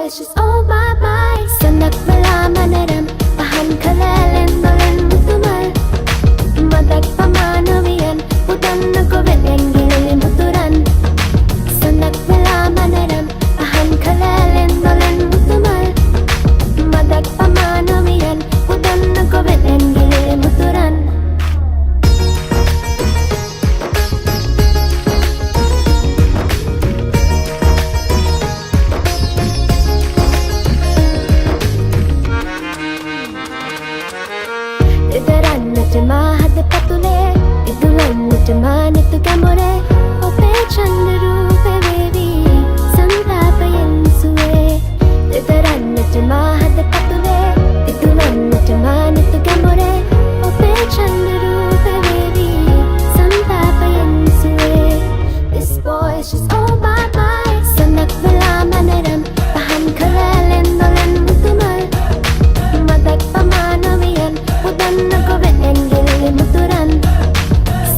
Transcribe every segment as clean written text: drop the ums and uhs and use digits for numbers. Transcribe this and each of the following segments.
boy, she's all my mind. Sanak wala manaram, pahan kalalen dolen mutumal. Madak pamanawiyan, putan nagkovelen gilin muturan. Sanak wala manaram, pahan kalalen dolen mutumal. Madak pamanawiyan, putan nagkovelen gilin muturan. ඉදරන්නට මාහද පතුලේ ඉදුලන්නට මානෙතු ගැමුරේ ඔබේ චන්ද රූප වේවි සන්තාපයෙන් සුවේ ඉදරන්නට මාහද පතුලේ ඉදුලන්නට මානෙතු ගැමුරේ ඔබේ චන්ද රූප වේවි සන්තාපයෙන් සුවේ This boy she's all my mind සනක් වෙලා මනරම් පහන් කරලෙන් දොලන් මුතුමල් මදක් පමානවියන් pudan nagkovelen gilin muturan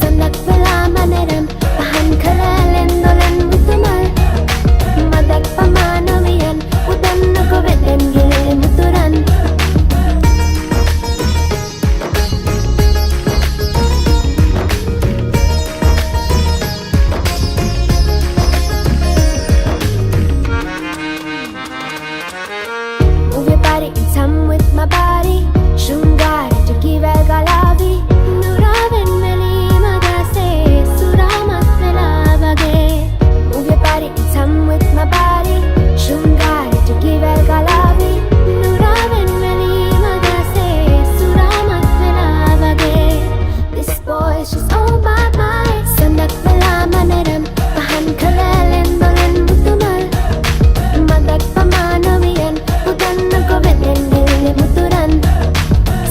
Sanak wala manaram pahan kalalen dolan mutumal Madak pamanawiyan pudan nagkovelen gilin muturan Move your body in time with my body Shungari Kivel galavi Nuraven meli magase Suramat velavage Move your body in time with my body Shungari Kivel galavi Nuraven meli magase Suramat velavage This boy she's all my mind Sanak vela manaram pahan kalalen dolan mutumal Madak pamanawiyan pudan nagkovelen gilin muturan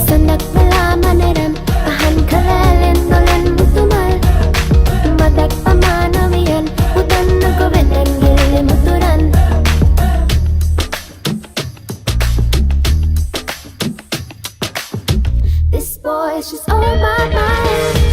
Sanak wala manaram pahan kalalen dolan mutumal Madak pamanawiyan pudan nagkovelen gilin muturan This boy she's all my mind